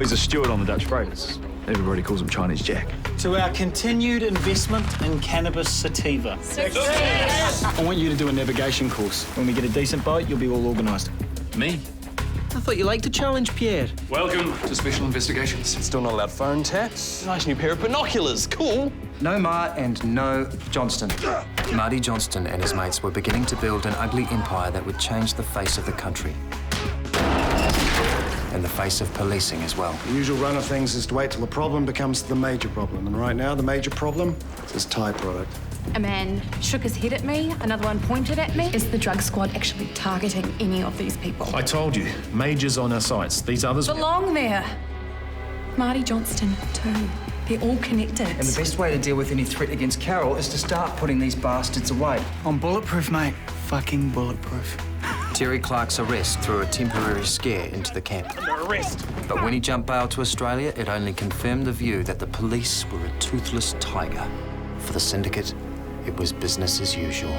He's a steward on the Dutch freighters. Everybody calls him Chinese Jack. To our continued investment in cannabis sativa. Success! I want you to do a navigation course. When we get a decent boat, you'll be all organised. Me? I thought you liked a challenge, Pierre. Welcome to Special Investigations. Still not allowed phone taps. Nice new pair of binoculars. Cool. No Mart and no Johnston. Marty Johnstone and his mates were beginning to build an ugly empire that would change the face of the country. And the face of policing as well. The usual run of things is to wait till the problem becomes the major problem. And right now, the major problem is this Thai product. A man shook his head at me, another one pointed at me. Is the drug squad actually targeting any of these people? I told you, Major's on our sights. These others... Belong there. Marty Johnston, too. They're all connected. And the best way to deal with any threat against Carol is to start putting these bastards away. I'm bulletproof, mate. Fucking bulletproof. Terry Clark's arrest threw a temporary scare into the camp. Arrest. But when he jumped bail to Australia, it only confirmed the view that the police were a toothless tiger. For the Syndicate, it was business as usual.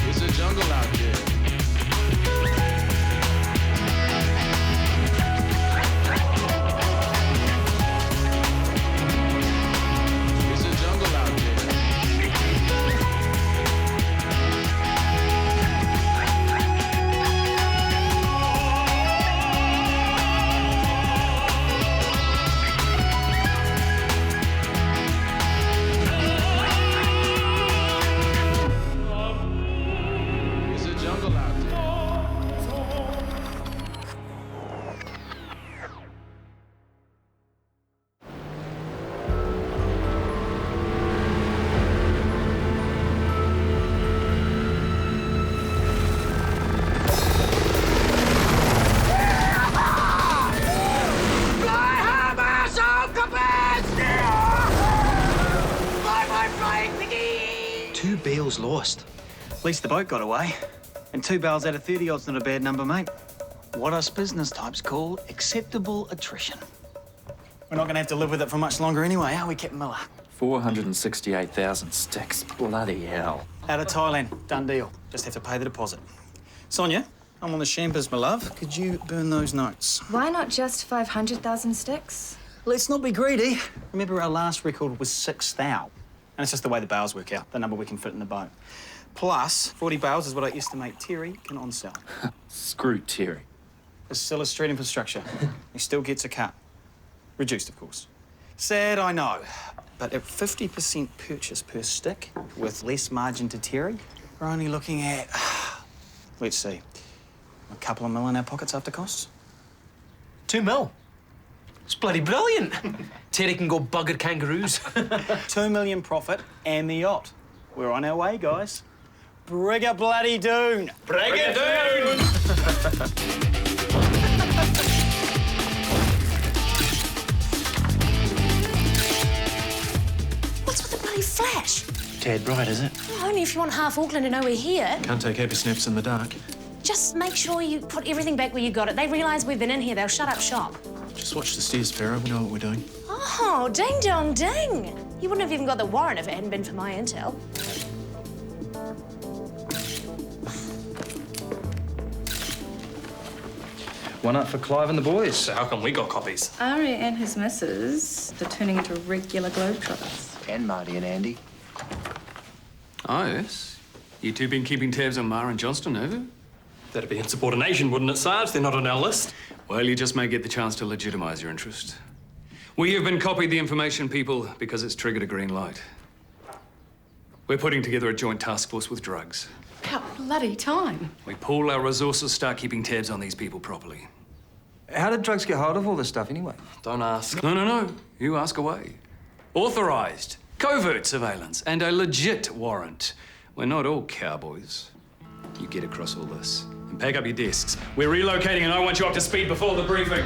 It's a jungle out there. It's a jungle out there. It's a jungle out there. Two bales lost. At least the boat got away. And 2 barrels out of 30 odd's not a bad number, mate. What us business types call acceptable attrition. We're not going to have to live with it for much longer anyway, are we, Captain Miller? 468,000 sticks. Bloody hell. Out of Thailand. Done deal. Just have to pay the deposit. Sonia, I'm on the champers, my love. Could you burn those notes? Why not just 500,000 sticks? Let's not be greedy. Remember, our last record was 6,000. And it's just the way the bales work out, the number we can fit in the boat. Plus, 40 bales is what I estimate Terry can on-sell. Screw Terry. It's still a street infrastructure. He still gets a cut. Reduced, of course. Sad, I know. But at 50% purchase per stick, with less margin to Terry, we're only looking at, let's see, a couple of mil in our pockets after costs. 2 mil. It's bloody brilliant. Terry can go bugger kangaroos. 2 million profit and the yacht. We're on our way, guys. Brig a bloody doon. Bring it down. What's with the bloody flash? Dead bright, is it? Well, only if you want half Auckland to know we're here. Can't take happy snaps in the dark. Just make sure you put everything back where you got it. They realise we've been in here, they'll shut up shop. Just watch the stairs, Pharaoh. We know what we're doing. Oh, ding dong ding. You wouldn't have even got the warrant if it hadn't been for my intel. One up for Clive and the boys. So how come we got copies? Ari and his missus are turning into regular globetrotters. And Marty and Andy. Oh, yes. You two been keeping tabs on Mar and Johnston, have you? That'd be insubordination, wouldn't it, Sarge? They're not on our list. Well, you just may get the chance to legitimize your interest. We have been copied the information, people, because it's triggered a green light. We're putting together a joint task force with drugs. About bloody time. We pool our resources, start keeping tabs on these people properly. How did drugs get hold of all this stuff anyway? Don't ask. No. You ask away. Authorized, covert surveillance, and a legit warrant. We're not all cowboys. You get across all this and pack up your desks. We're relocating and I want you up to speed before the briefing.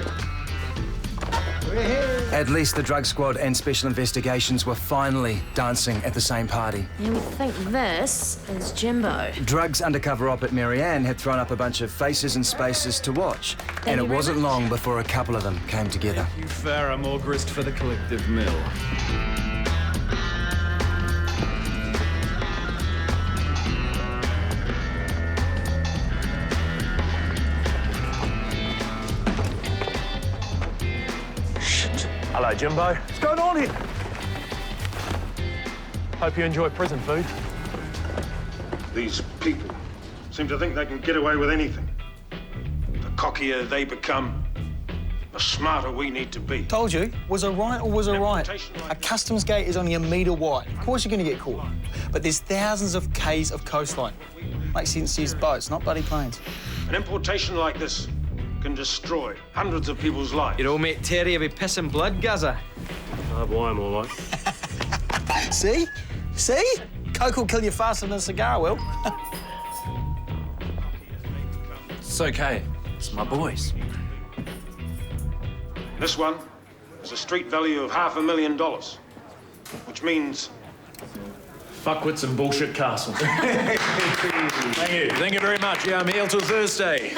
At least the drug squad and special investigations were finally dancing at the same party. And we think this is Jimbo. Drugs undercover op at Marianne had thrown up a bunch of faces and spaces to watch. And it wasn't long before a couple of them came together. You Farrah, more grist for the collective mill. Hello, Jimbo. What's going on here? Hope you enjoy prison food. These people seem to think they can get away with anything. The cockier they become, the smarter we need to be. Told you, was a right or was a right. A customs gate is only a metre wide. Of course you're going to get caught. But there's thousands of k's of coastline. Makes sense to use boats, not bloody planes. An importation like this can destroy hundreds of people's lives. Your old mate Terry will be pissing blood, Gazza. Oh, boy, I'm all right. See? See? Coke will kill you faster than a cigar will. It's okay. It's my boys. This one has a street value of $500,000, which means... Fuckwits and bullshit castles. Thank you. Thank you very much. Yeah, I'm here till Thursday.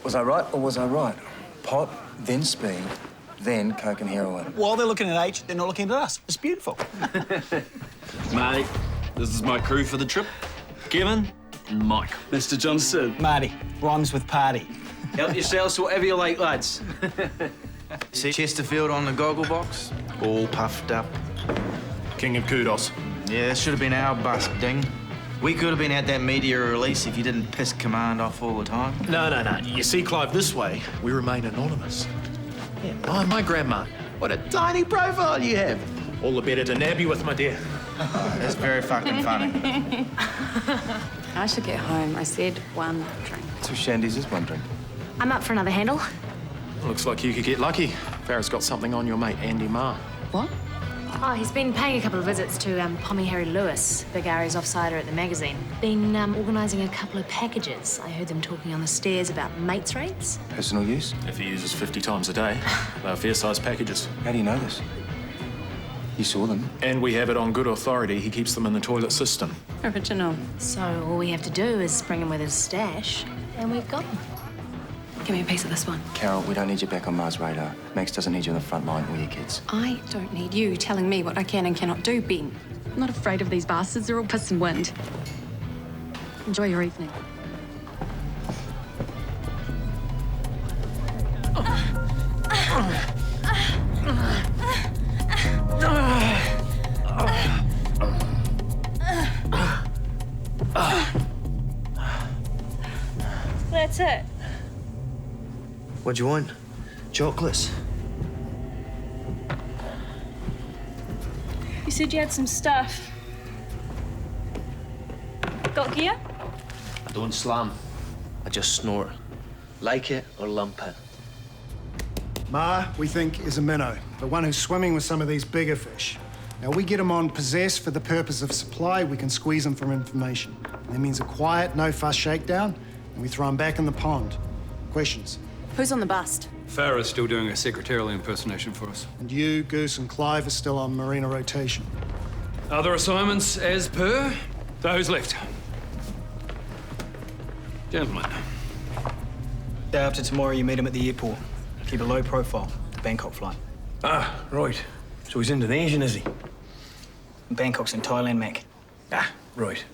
Was I right or was I right? Pot, then speed, then coke and heroin. While they're looking at H, they're not looking at us. It's beautiful. Marty, this is my crew for the trip. Kevin and Mike. Mr. Johnstone. Marty, rhymes with party. Help yourselves to whatever you like, lads. See Chesterfield on the goggle box? All puffed up. King of kudos. Yeah, that should have been our bus, Ding. We could have been at that media release if you didn't piss command off all the time. No. You see, Clive, this way, we remain anonymous. Yeah. Oh, my grandma. What a tiny profile you have. All the better to nab you with, my dear. That's very fucking funny. I should get home. I said one drink. 2 shandies is 1 drink. I'm up for another handle. Looks like you could get lucky. Farrah's got something on your mate, Andy Marr. What? Oh, he's been paying a couple of visits to Pommy Harry Lewis, the Gary's offsider at the magazine. Been organising a couple of packages. I heard them talking on the stairs about mates rates. Personal use? If he uses 50 times a day, they're fair-sized packages. How do you know this? You saw them. And we have it on good authority. He keeps them in the toilet system. Original. So all we have to do is bring him with his stash, and we've got him. Give me a piece of this one. Carol, we don't need you back on Mars' radar. Max doesn't need you on the front line or your kids. I don't need you telling me what I can and cannot do, Ben. I'm not afraid of these bastards. They're all piss and wind. Enjoy your evening. That's it. What'd you want? Chocolates? You said you had some stuff. Got gear? I don't slam. I just snort. Like it or lump it. Ma, we think, is a minnow, the one who's swimming with some of these bigger fish. Now, we get him on possess for the purpose of supply, we can squeeze him for information. That means a quiet, no-fuss shakedown, and we throw him back in the pond. Questions? Who's on the bust? Farrah's still doing a secretarial impersonation for us. And you, Goose, and Clive are still on marina rotation. Other assignments as per those left. Gentlemen. Day after tomorrow, you meet him at the airport. Keep a low profile. The Bangkok flight. Ah, right. So he's Indonesian, is he? Bangkok's in Thailand, Mac. Ah, right.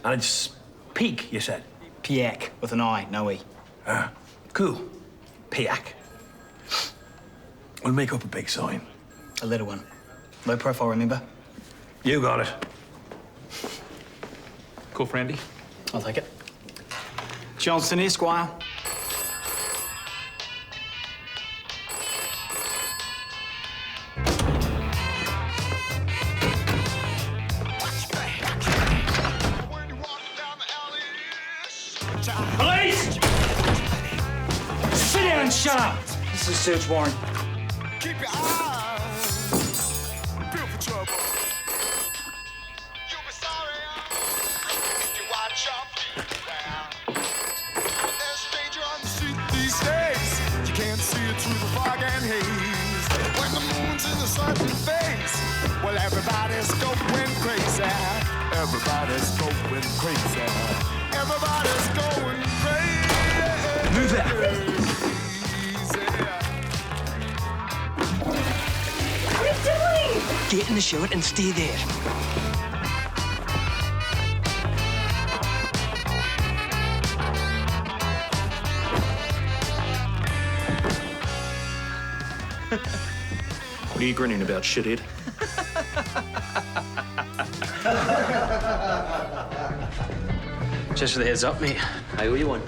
And it's Peak, you said? Piak, with an I, no E. Ah, cool. Piak. We'll make up a big sign. A little one. Low profile, remember? You got it. Call for Andy. I'll take it. Johnston, Esquire. Police! Sit down and shut up! This is a search warrant. Keep your eyes peeled for trouble. You'll be sorry if you watch your feet down. There's danger on the street these days. You can't see it through the fog and haze. When the moon's in a certain phase, well, everybody's going crazy. Everybody's going crazy. Everybody's going crazy. Move it. What are you doing? Get in the shot and stay there. are you grinning about, shithead? Just for the heads up, mate. I owe you one.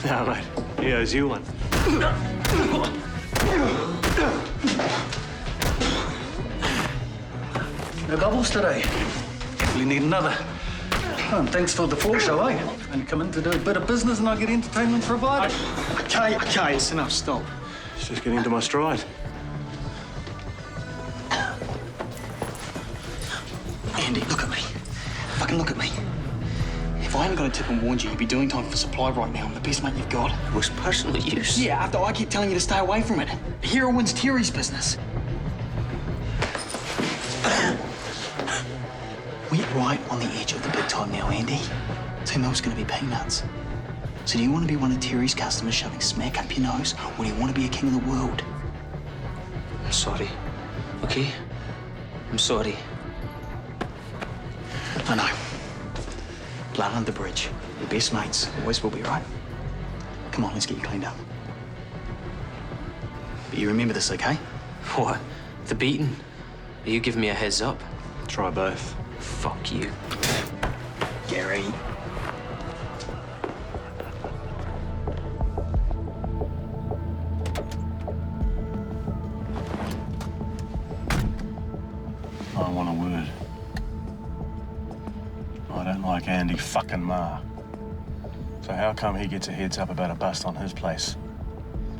No, mate. He owes you one. No bubbles today. We need another. Oh, and thanks for the floor, eh? And come in to do a bit of business and I get entertainment provided. Okay, it's enough. Stop. It's just getting into my stride. Andy, look at me. Fucking look at me. If I hadn't got a tip and warned you, you'd be doing time for supply right now. I'm the best mate you've got. Was personal use. Yeah, after I keep telling you to stay away from it. Heroin's Terry's business. We're right on the edge of the big time now, Andy. 2 mil's gonna be peanuts. So do you want to be one of Terry's customers shoving smack up your nose, or do you want to be a king of the world? I'm sorry. Okay? I'm sorry. I know. Blood under the bridge. We're best mates. Always will be, right? Come on, let's get you cleaned up. But you remember this, okay? What? The beating? Are you giving me a heads up? Try both. Fuck you. Gary. I want a word. I don't like Andy fucking Ma. So how come he gets a heads up about a bust on his place?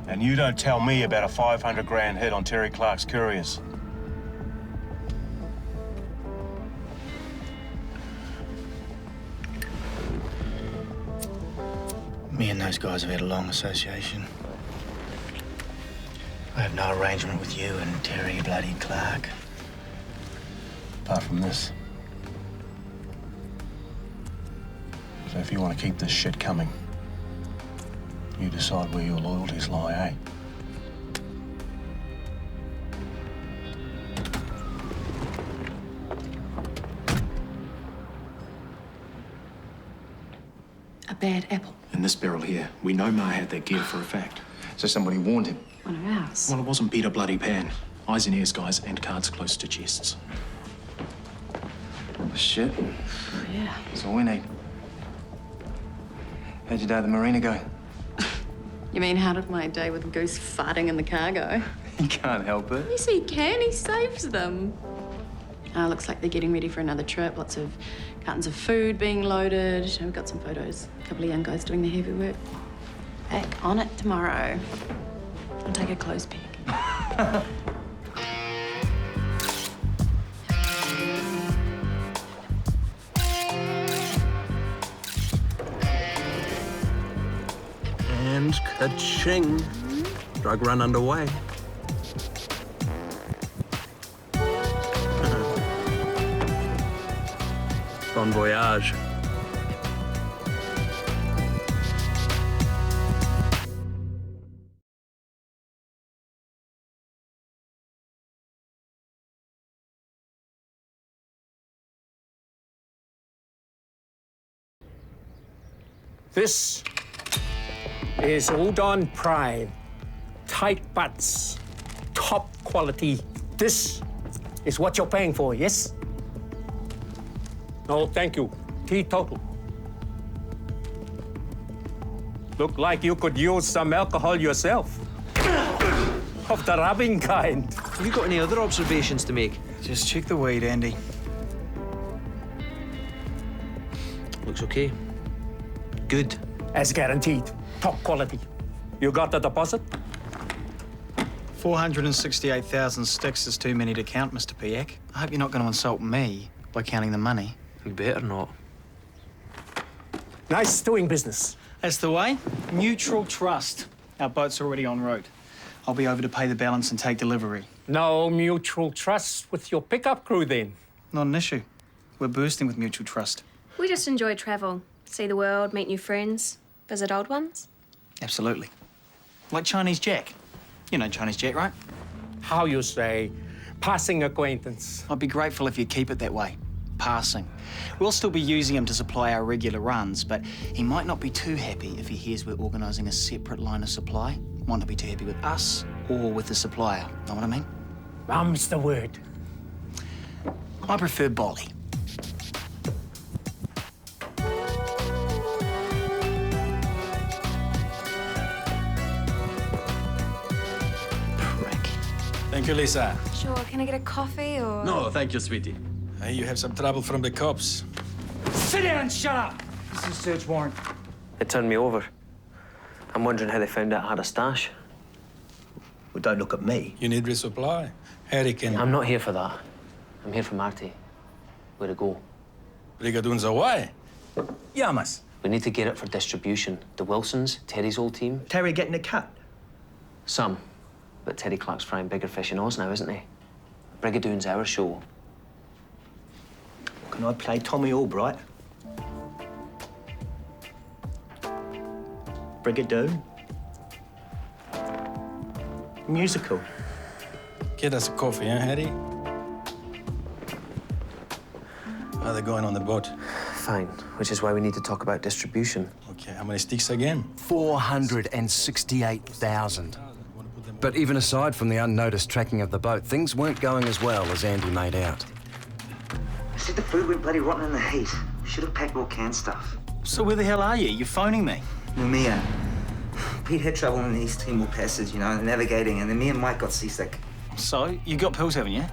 And you don't tell me about a 500 grand hit on Terry Clark's couriers. Me and those guys have had a long association. I have no arrangement with you and Terry bloody Clark. Apart from this. So if you want to keep this shit coming, you decide where your loyalties lie, eh? A bad apple. In this barrel here, we know Ma had that gear for a fact. So somebody warned him. One of ours. Well, it wasn't Peter bloody Pan. Eyes and ears, guys, and cards close to chests. Shit. Yeah. That's all we need. How'd your day at the marina go? You mean, how did my day with Goose farting in the cargo? You can't help it. Yes, he can. He saves them. Looks like they're getting ready for another trip. Lots of cartons of food being loaded. We've got some photos. A couple of young guys doing the heavy work. Back on it tomorrow. I'll take a close peek. And ka-ching. Drug run underway. Bon voyage. This is Udon Prime. Tight butts. Top quality. This is what you're paying for, yes? No, thank you. Teetotal. Look like you could use some alcohol yourself. Of the rubbing kind. Have you got any other observations to make? Just check the weed, Andy. Looks okay. Good. As guaranteed. Top quality. You got the deposit? 468,000 sticks is too many to count, Mr. Piak. I hope you're not going to insult me by counting the money. You better not. Nice doing business. That's the way. Mutual trust. Our boat's already en route. I'll be over to pay the balance and take delivery. No mutual trust with your pickup crew, then? Not an issue. We're bursting with mutual trust. We just enjoy travel. See the world, meet new friends, visit old ones. Absolutely. Like Chinese Jack. You know Chinese Jack, right? How you say, passing acquaintance. I'd be grateful if you'd keep it that way. Passing. We'll still be using him to supply our regular runs, but he might not be too happy if he hears we're organising a separate line of supply. Might not be too happy with us or with the supplier. Know what I mean? Mum's the word. I prefer Bolly. Thank you, Lisa. Sure, can I get a coffee or...? No, thank you, sweetie. Hey, you have some trouble from the cops. Sit down and shut up. This is a search warrant. They turned me over. I'm wondering how they found out I had a stash. Well, don't look at me. You need resupply. Harry can... I'm not here for that. I'm here for Marty. Where to go? Brigadoons away. Yamas. We need to get it for distribution. The Wilsons, Terry's old team. Terry getting a cut? Some. But Terry Clark's frying bigger fish in Oz now, isn't he? Brigadoon's our show. Can I play Tommy Albright? Brigadoon? Musical. Get us a coffee, huh, Harry? How are they going on the boat? Fine, which is why we need to talk about distribution. Okay, how many sticks again? 468,000. But even aside from the unnoticed tracking of the boat, things weren't going as well as Andy made out. I said the food went bloody rotten in the heat. Should have packed more canned stuff. So where the hell are you? You're phoning me. Mumia. Pete had trouble in the East Timor Passage, you know, navigating, and then me and Mike got seasick. So, you got pills, haven't you?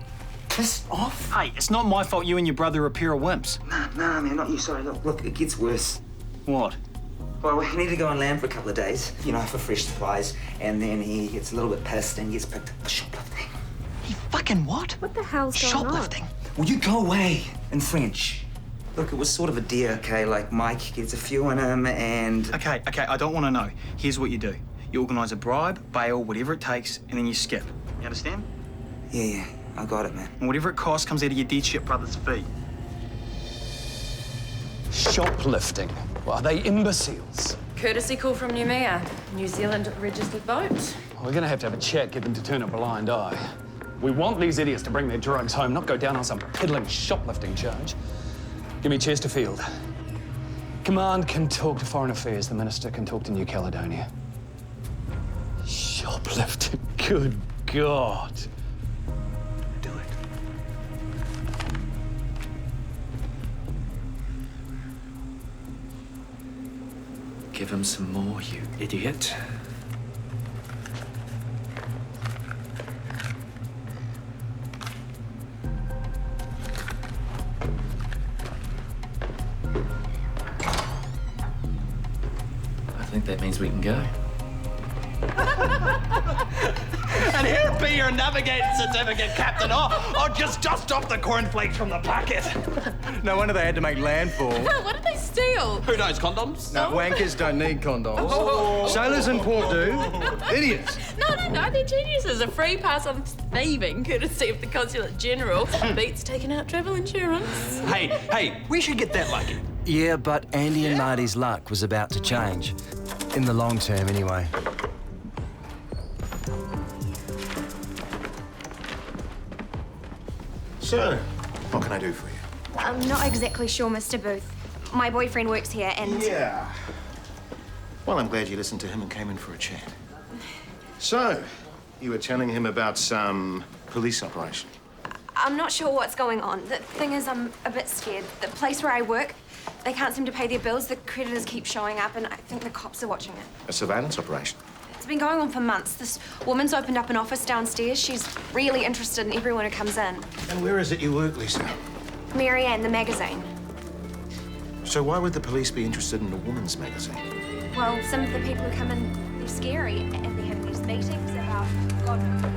Piss off. Hey, it's not my fault you and your brother are a pair of wimps. Nah, man, not you. Sorry, look, it gets worse. What? Well, we need to go on land for a couple of days, you know, for fresh supplies, and then he gets a little bit pissed and gets picked up for shoplifting. He fucking what? What the hell's going Shoplifting? Will you go away in French? Look, it was sort of a deal, okay? Like, Mike gets a few in him, and... Okay, I don't want to know. Here's what you do. You organise a bribe, bail, whatever it takes, and then you skip. You understand? Yeah, I got it, man. And whatever it costs comes out of your dead shit brother's fee. Shoplifting. Well, are they imbeciles? Courtesy call from Noumea, New Zealand registered boat. We're gonna have a chat, get them to turn a blind eye. We want these idiots to bring their drugs home, not go down on some piddling shoplifting charge. Give me Chesterfield. Command can talk to Foreign Affairs. The Minister can talk to New Caledonia. Shoplifting? Good God. Do it. Give him some more, you idiot. I think that means we can go. And here be your navigating certificate, Captain. Or just dust off the cornflakes from the packet. No wonder they had to make landfall. What did they steal? Who knows, condoms? No, wankers don't need condoms. Oh. Sailors in port do. Idiots. No, they're geniuses. A free pass on thieving, courtesy of the Consulate General. Beats taking out travel insurance. Hey, we should get that lucky. Yeah, but Andy and Marty's luck was about to change. In the long term, anyway. So, what can I do for you? I'm not exactly sure, Mr. Booth. My boyfriend works here and... Yeah. Well, I'm glad you listened to him and came in for a chat. So, you were telling him about some police operation? I'm not sure what's going on. The thing is, I'm a bit scared. The place where I work, they can't seem to pay their bills. The creditors keep showing up, and I think the cops are watching it. A surveillance operation? It's been going on for months. This woman's opened up an office downstairs. She's really interested in everyone who comes in. And where is it you work, Lisa? Mary Ann, the magazine. So why would the police be interested in a woman's magazine? Well, some of the people who come in, they're scary, and they're having these meetings about God knows what.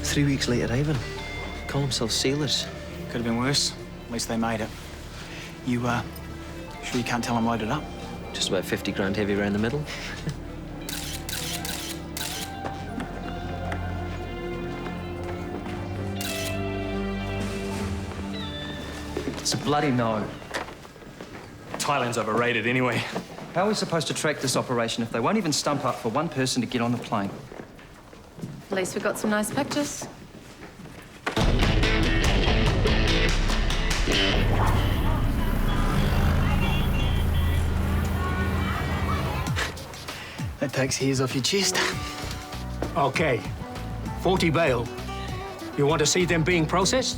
3 weeks late arriving. Call themselves sailors. Could have been worse. At least they made it. You, sure you can't tell I'm loaded up? Just about 50 grand heavy around the middle. It's a bloody no. Thailand's overrated anyway. How are we supposed to track this operation if they won't even stump up for one person to get on the plane? At least we got some nice pictures. That takes hairs off your chest. Okay. 40 bail. You want to see them being processed?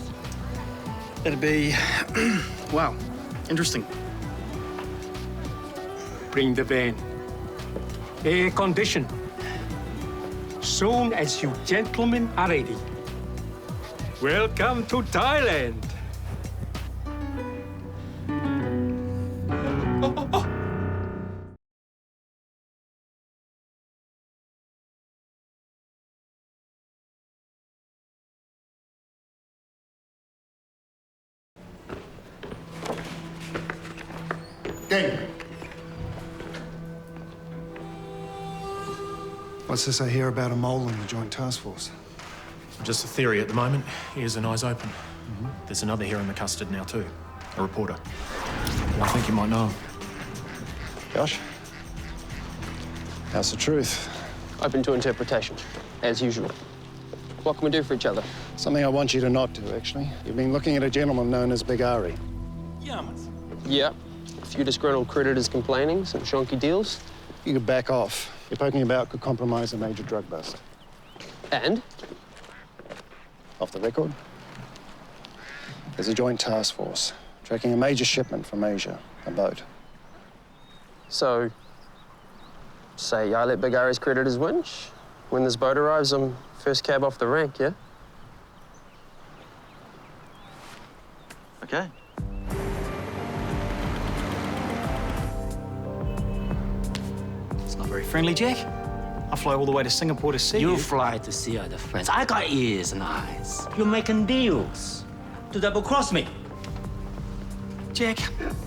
It'd be, wow, interesting. Bring the van. Air condition. Soon as you gentlemen are ready. Welcome to Thailand. Ding. What's this I hear about a mole in the Joint Task Force? Just a theory at the moment. Ears and eyes open. There's another here in the custard now too. A reporter. I think you might know him. Josh? How's the truth? Open to interpretation, as usual. What can we do for each other? Something I want you to not do, actually. You've been looking at a gentleman known as Big Ari. Yeah. A few disgruntled creditors complaining, some shonky deals. You could back off. You're poking about could compromise a major drug bust. And? Off the record? There's a joint task force tracking a major shipment from Asia, a boat. So, say I let Big Ari's creditors win. When this boat arrives, I'm first cab off the rank, yeah? Okay. It's not very friendly, Jack. I fly all the way to Singapore to see you. You fly to see other friends. I got ears and eyes. You're making deals to double-cross me. Jack,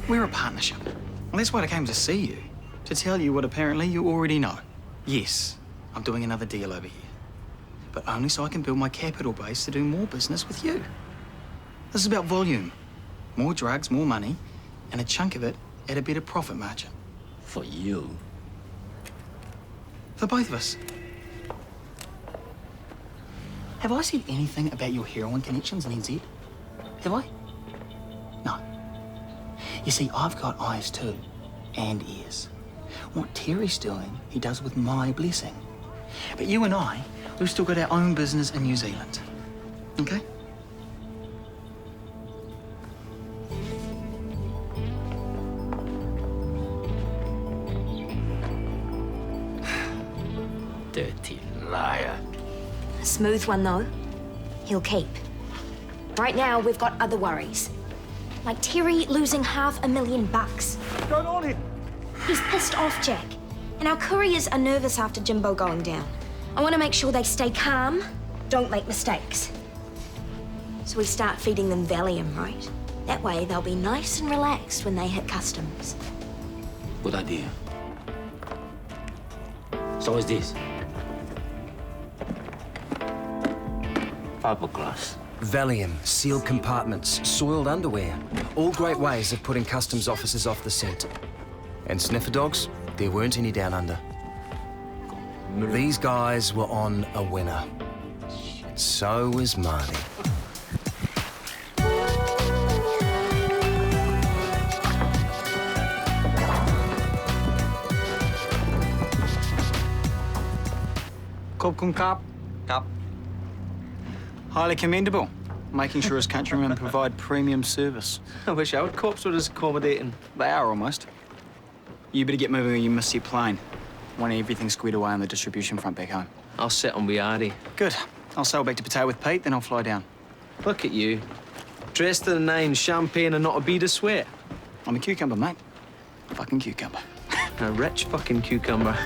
we're a partnership. Well, that's why I came to see you. To tell you what apparently you already know. Yes, I'm doing another deal over here. But only so I can build my capital base to do more business with you. This is about volume. More drugs, more money, and a chunk of it at a better profit margin. For you? For both of us. Have I said anything about your heroin connections in NZ? Have I? No. You see, I've got eyes too, and ears. What Terry's doing, he does with my blessing. But you and I, we've still got our own business in New Zealand. Okay? Dirty liar. A smooth one, though. He'll keep. Right now, we've got other worries. Like Terry losing $500,000. What's going on here? He's pissed off, Jack. And our couriers are nervous after Jimbo going down. I want to make sure they stay calm, don't make mistakes. So we start feeding them Valium, right? That way, they'll be nice and relaxed when they hit customs. Good idea. So is this. Fiberglass. Valium, sealed compartments, soiled underwear. All great ways of putting customs officers off the scent. And sniffer dogs, there weren't any down under. These guys were on a winner. So was Marty. Cup. Highly commendable. Making sure his countrymen provide premium service. I wish our cops were as accommodating. They are almost. You better get moving or you miss your plane. Want everything squared away on the distribution front back home. I'll sit on Biardi. Good. I'll sail back to Pattaya with Pete, then I'll fly down. Look at you. Dressed to the nines, champagne and not a bead of sweat. I'm a cucumber, mate. Fucking cucumber. A rich fucking cucumber.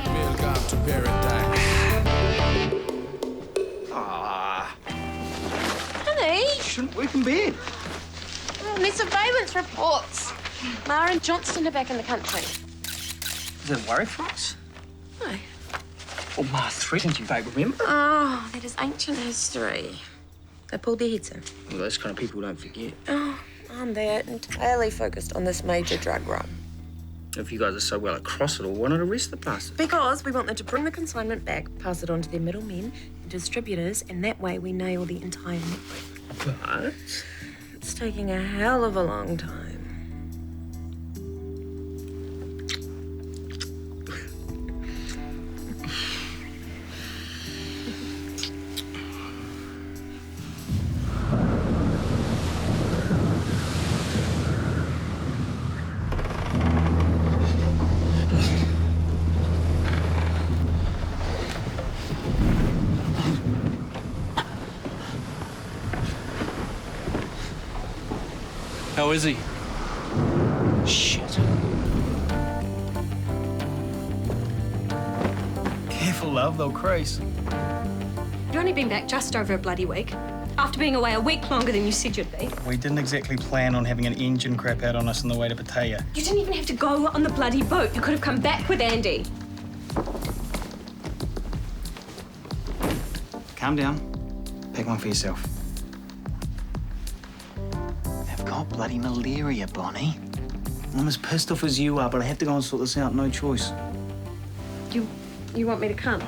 Welcome to paradise. Honey? Shouldn't wake in bed. Oh, there's surveillance reports. Ma and Johnston are back in the country. Is it a worry for us? No. Well, Ma threatened you, babe, remember? Oh, that is ancient history. They pulled their heads in. Well, those kind of people don't forget. Oh, they're entirely focused on this major drug run. If you guys are so well across it all, why not arrest the bastard? Because we want them to bring the consignment back, pass it on to their middlemen and distributors, and that way we nail the entire network. But it's taking a hell of a long time. How is he? Shit. Careful, love, they'll crease. You've only been back just over a bloody week, after being away a week longer than you said you'd be. We didn't exactly plan on having an engine crap out on us on the way to Pattaya. You didn't even have to go on the bloody boat. You could have come back with Andy. Calm down. Pick one for yourself. They've got bloody malaria, Bonnie. I'm as pissed off as you are, but I have to go and sort this out. No choice. You want me to come?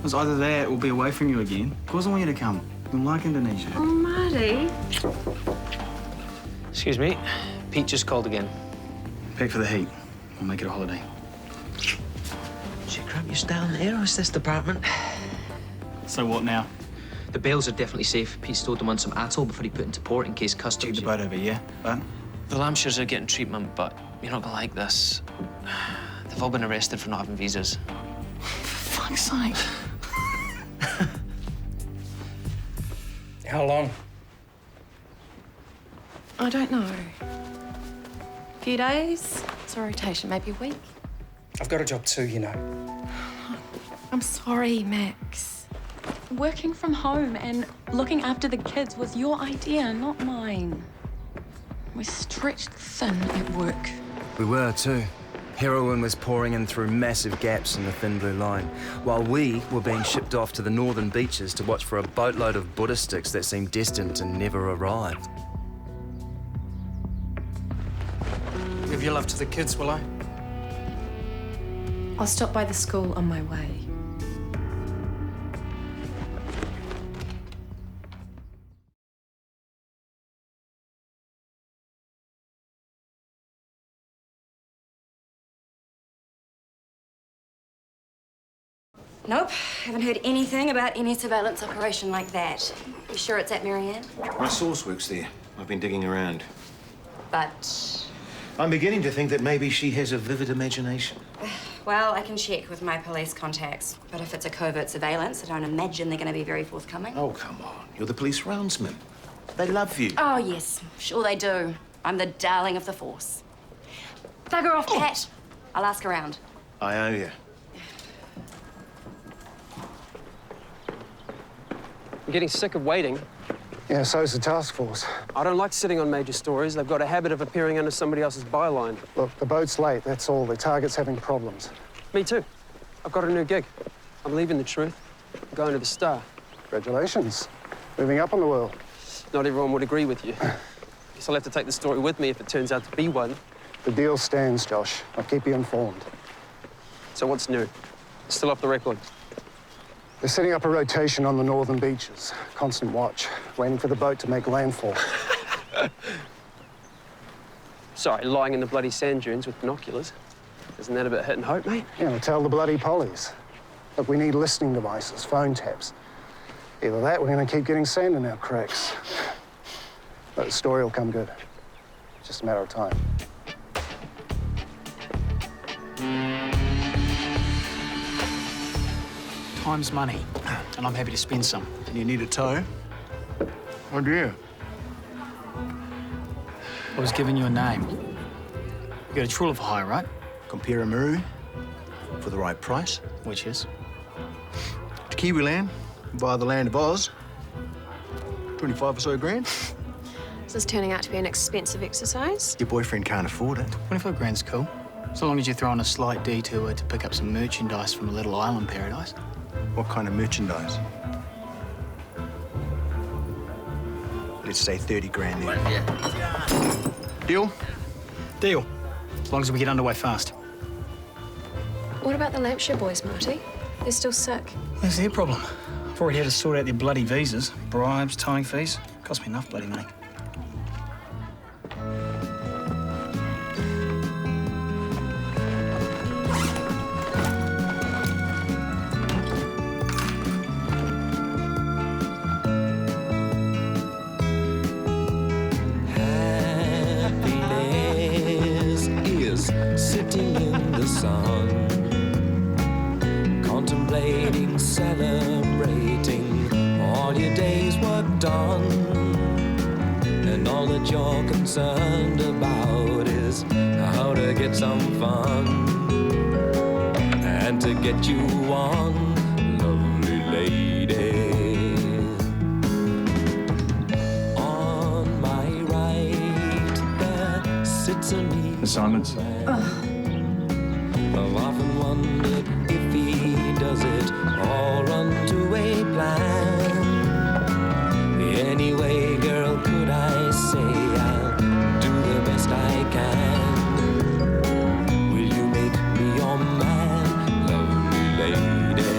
It's either that or be away from you again. Of course I want you to come. You like Indonesia. Oh, Marty. Excuse me. Pete just called again. Pack for the heat. We'll make it a holiday. Did you cramp you down there, or is this department? So what now? The bales are definitely safe. Pete's told them on some atoll before he put into port in case customs... Take the boat over, yeah? But? The Lampshires are getting treatment, but you're not gonna like this. They've all been arrested for not having visas. For fuck's sake. How long? I don't know. A few days. It's a rotation, maybe a week. I've got a job too, you know. I'm sorry, Max. Working from home and looking after the kids was your idea, not mine. We're stretched thin at work. We were too. Heroin was pouring in through massive gaps in the thin blue line, while we were being shipped off to the northern beaches to watch for a boatload of Buddha sticks that seemed destined to never arrive. Give your love to the kids, will I? I'll stop by the school on my way. Nope, haven't heard anything about any surveillance operation like that. You sure it's at Marianne? My source works there. I've been digging around. But, I'm beginning to think that maybe she has a vivid imagination. well, I can check with my police contacts. But if it's a covert surveillance, I don't imagine they're going to be very forthcoming. Oh, come on. You're the police roundsman. They love you. Oh, yes, sure they do. I'm the darling of the force. Bugger off, Pat. I'll ask around. I owe you. I'm getting sick of waiting. Yeah, so's the task force. I don't like sitting on major stories. They've got a habit of appearing under somebody else's byline. Look, the boat's late, that's all. The target's having problems. Me too. I've got a new gig. I'm leaving the truth. I'm going to the Star. Congratulations. Moving up on the world. Not everyone would agree with you. Guess I'll have to take the story with me if it turns out to be one. The deal stands, Josh. I'll keep you informed. So what's new? Still off the record? They're setting up a rotation on the northern beaches. Constant watch, waiting for the boat to make landfall. Sorry, lying in the bloody sand dunes with binoculars. Isn't that a bit hit and hope, mate? Yeah, well, tell the bloody pollies. Look, we need listening devices, phone taps. Either that, we're going to keep getting sand in our cracks. But the story will come good. It's just a matter of time. Time's money, and I'm happy to spend some. You need a tow? Oh, dear. I was giving you a name. You got a trawler for hire, right? Compare a Maru for the right price. Which is? To Kiwi land, via the land of Oz. 25 or so grand. Is this turning out to be an expensive exercise? Your boyfriend can't afford it. 25 grand's cool. So long as you throw in a slight detour to pick up some merchandise from a little island paradise. What kind of merchandise? Let's say 30 grand then. Deal? Deal. As long as we get underway fast. What about the Lampshire boys, Marty? They're still sick. That's their problem. I've already had to sort out their bloody visas, bribes, towing fees. Cost me enough bloody money. Sitting in the sun, contemplating, celebrating all your day's work done, and all that you're concerned about is how to get some fun and to get you on, lovely lady. On my right there sits a neat assignments. I've often wondered if he does it all unto a plan. Anyway, girl, could I say I'll do the best I can? Will you make me your man, lovely lady?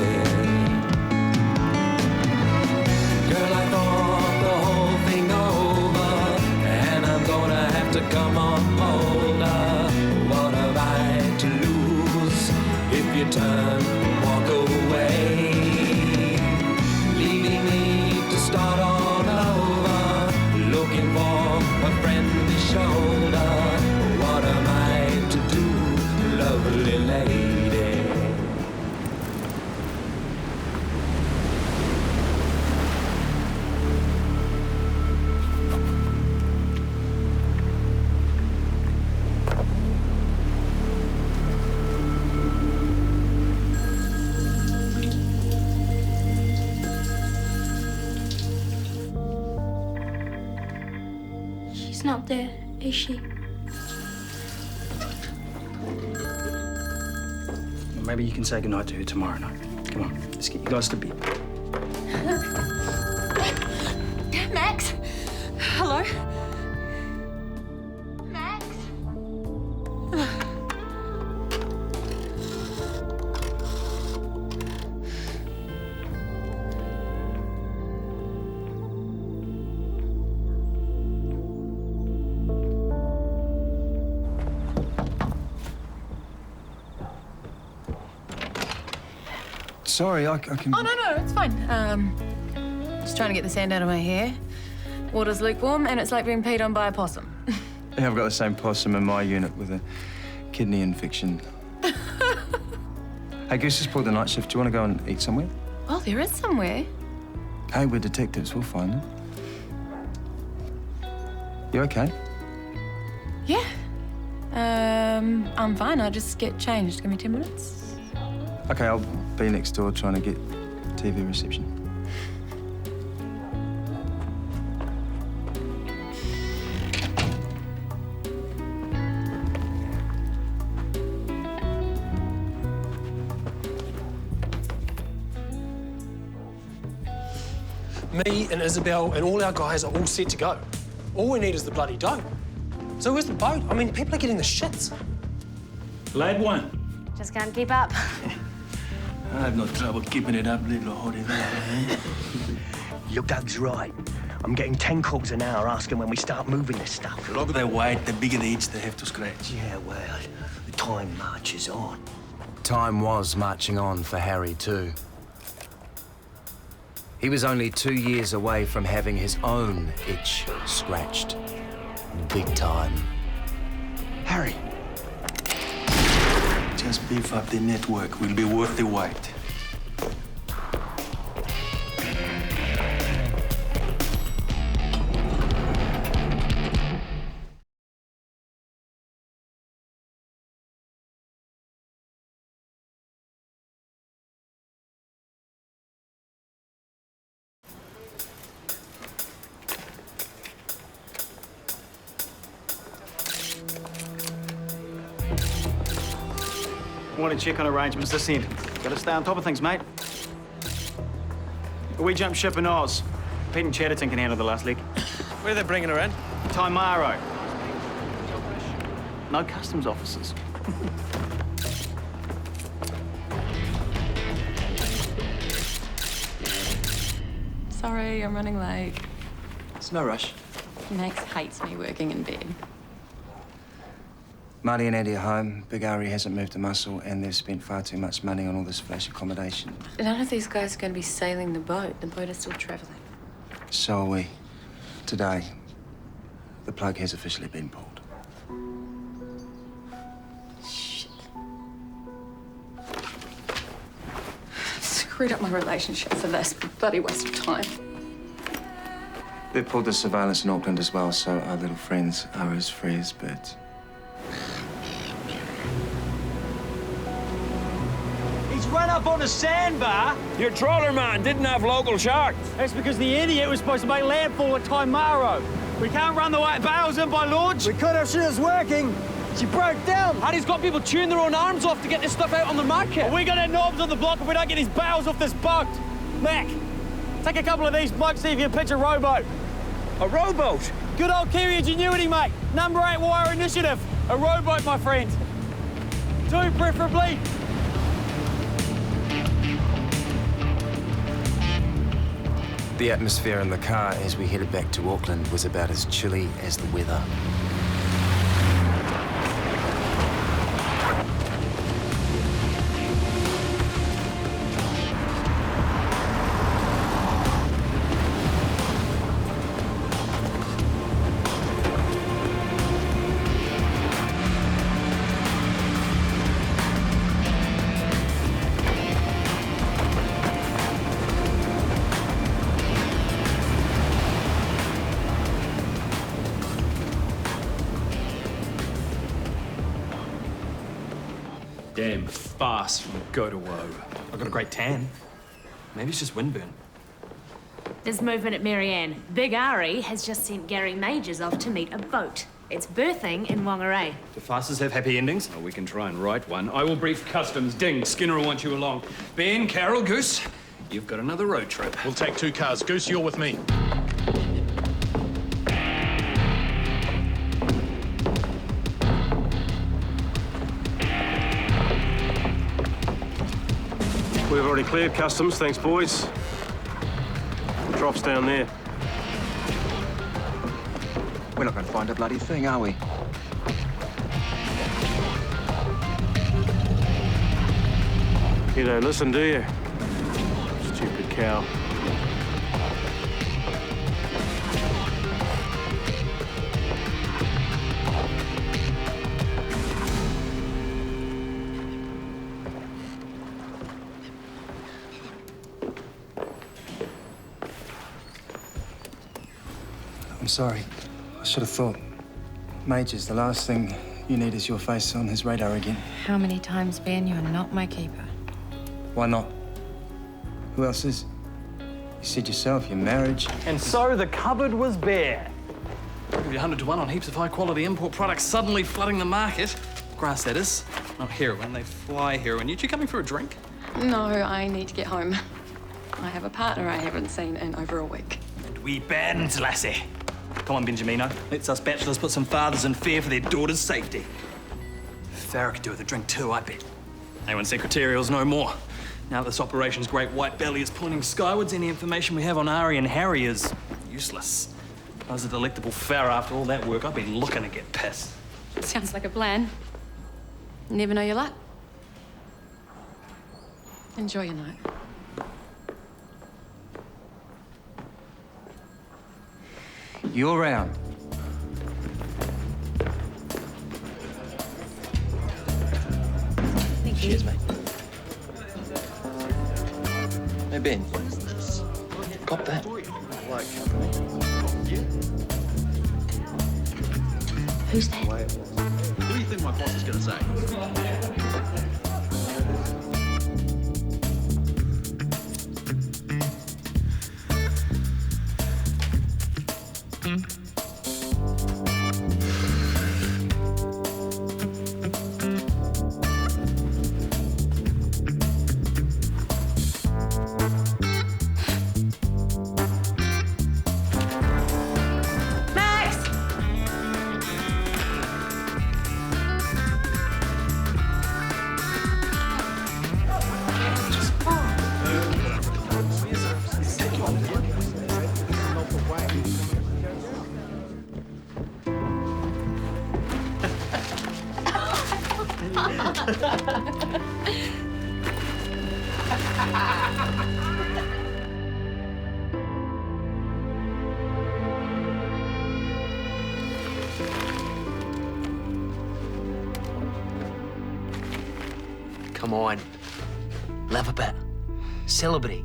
Girl, I thought the whole thing over, and I'm gonna have to come on older. What have I to lose if you turn and walk away, leaving me to start all over, looking for a friendly shoulder? What am I to do, lovely lady? She's not there, is she? Well, maybe you can say goodnight to her tomorrow night. Come on, let's get you guys to bed. Max? Hello? Max? Sorry, I can... Oh, no, it's fine. Just trying to get the sand out of my hair. Water's lukewarm, and it's like being peed on by a possum. Yeah, I've got the same possum in my unit with a kidney infection. Hey, Goose just pulled the night shift. Do you want to go and eat somewhere? Oh, there is somewhere. Hey, we're detectives. We'll find them. You okay? Yeah. I'm fine. I'll just get changed. Give me 10 minutes. Okay, I'll be next door trying to get TV reception. Me and Isabel and all our guys are all set to go. All we need is the bloody dough. So where's the boat? I mean, people are getting the shits. Late one. Just can't keep up. I have no trouble keeping it up, little hoody. Look, Doug's right. I'm getting 10 calls an hour asking when we start moving this stuff. The longer they wait, the bigger the itch they have to scratch. Yeah, well, the time marches on. Time was marching on for Harry, too. He was only 2 years away from having his own itch scratched. Big time. Harry. Just beef up the network. Will be worth the wait. Want to check on arrangements this end. Got to stay on top of things, mate. We jump ship in Oz. Pete and Chatterton can handle the last leg. Where are they bringing her in? Taimaro. No customs officers. Sorry, I'm running late. It's no rush. Max hates me working in bed. Marty and Andy are home. Big Ari hasn't moved a muscle, and they've spent far too much money on all this flash accommodation. None of these guys are going to be sailing the boat. The boat is still traveling. So are we. Today, the plug has officially been pulled. Shit. Screwed up my relationship for this bloody waste of time. They pulled the surveillance in Auckland as well, so our little friends are as free as birds. He's run up on a sandbar. Your trawler man didn't have local sharks. That's because the idiot was supposed to make landfall at Taimaro. We can't run the white bales in by launch. We could if she was working. She broke down. Harry's got people chewing their own arms off to get this stuff out on the market. Well, we got our knobs on the block if we don't get these bales off this boat. Mac, take a couple of these blokes, see if you can pitch a rowboat. A rowboat? Good old Kiwi ingenuity, mate. Number 8 wire initiative. A rowboat, my friend. 2, preferably. The atmosphere in the car as we headed back to Auckland was about as chilly as the weather. Damn fast from go to woe. I've got a great tan. Maybe it's just windburn. There's movement at Marianne. Big Ari has just sent Gary Majors off to meet a boat. It's berthing in Whangarei. Do fasters have happy endings? Oh, we can try and write one. I will brief customs. Ding, Skinner will want you along. Ben, Carol, Goose, you've got another road trip. We'll take 2 cars. Goose, you're with me. We've already cleared customs, thanks, boys. The drop's down there. We're not going to find a bloody thing, are we? You don't listen, do you? Stupid cow. I'm sorry. I should have thought. Majors, the last thing you need is your face on his radar again. How many times, Ben, you're not my keeper? Why not? Who else is? You said yourself, your marriage. And so the cupboard was bare. I'll give you 100 to 1 on heaps of high-quality import products suddenly flooding the market. Grass, that is. Not heroin. They fly heroin. You two coming for a drink? No, I need to get home. I have a partner I haven't seen in over a week. And we bands, lassie. Come on, Benjamino. Let's us bachelors put some fathers in fear for their daughters' safety. Farrah could do with a drink too, I bet. A1 Secretarials no more. Now this operation's great white belly is pointing skywards, any information we have on Ari and Harry is useless. If I was a delectable Farrah after all that work, I'd be looking to get pissed. Sounds like a plan. Never know your luck. Enjoy your night. You're round. Thank you. Cheers, mate. Hey, Ben. Cop that. Who's that? What do you think my boss is going to say? Come on. Laugh a bit. Celebrate.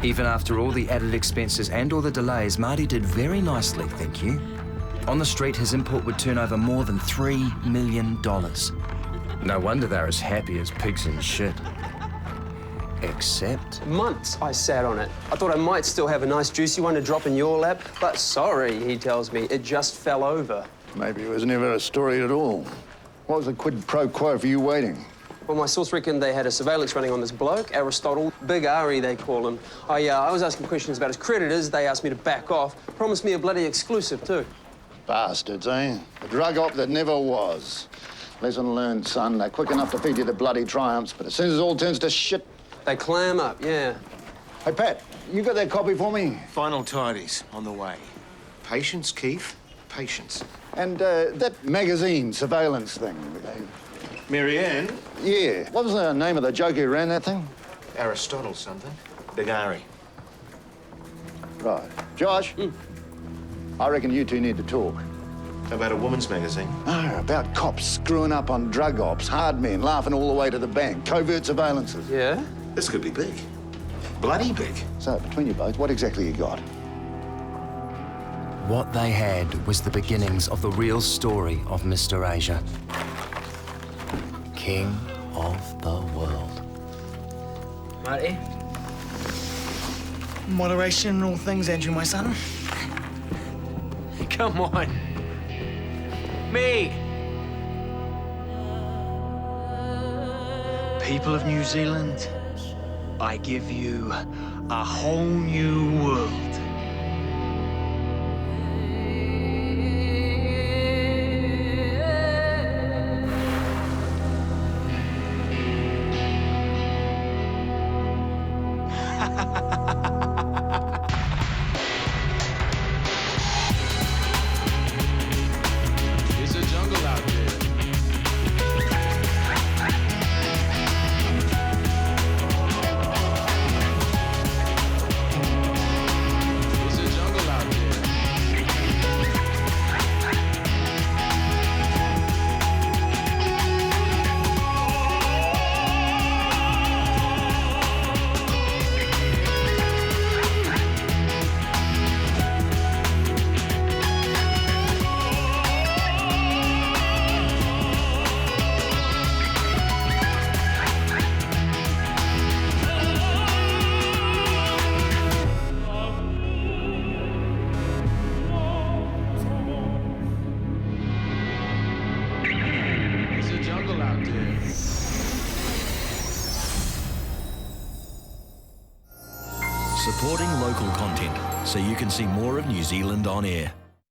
Even after all the added expenses and all the delays, Marty did very nicely, thank you. On the street, his import would turn over more than $3 million. No wonder they're as happy as pigs in shit. Except... Months I sat on it. I thought I might still have a nice juicy one to drop in your lap, but sorry, he tells me, it just fell over. Maybe it was never a story at all. What was the quid pro quo for you waiting? Well, my source reckoned they had a surveillance running on this bloke, Aristotle, Big Ari, they call him. I was asking questions about his creditors. They asked me to back off. Promised me a bloody exclusive, too. Bastards, eh? A drug op that never was. Lesson learned, son. They're quick enough to feed you the bloody triumphs, but as soon as it all turns to shit... They clam up, yeah. Hey, Pat, you got that copy for me? Final tidies on the way. Patience, Keith. Patience. And that magazine surveillance thing. Marianne? Yeah. What was the name of the joke who ran that thing? Aristotle something. Big Ari. Right. Josh? I reckon you two need to talk. About a woman's magazine? No, about cops screwing up on drug ops, hard men laughing all the way to the bank, covert surveillances. Yeah? This could be big. Bloody big. So, between you both, what exactly you got? What they had was the beginnings of the real story of Mr. Asia. King of the world. Marty? Moderation in all things, Andrew, my son. Come on. Me! People of New Zealand, I give you a whole new world. Supporting local content so you can see more of New Zealand on air.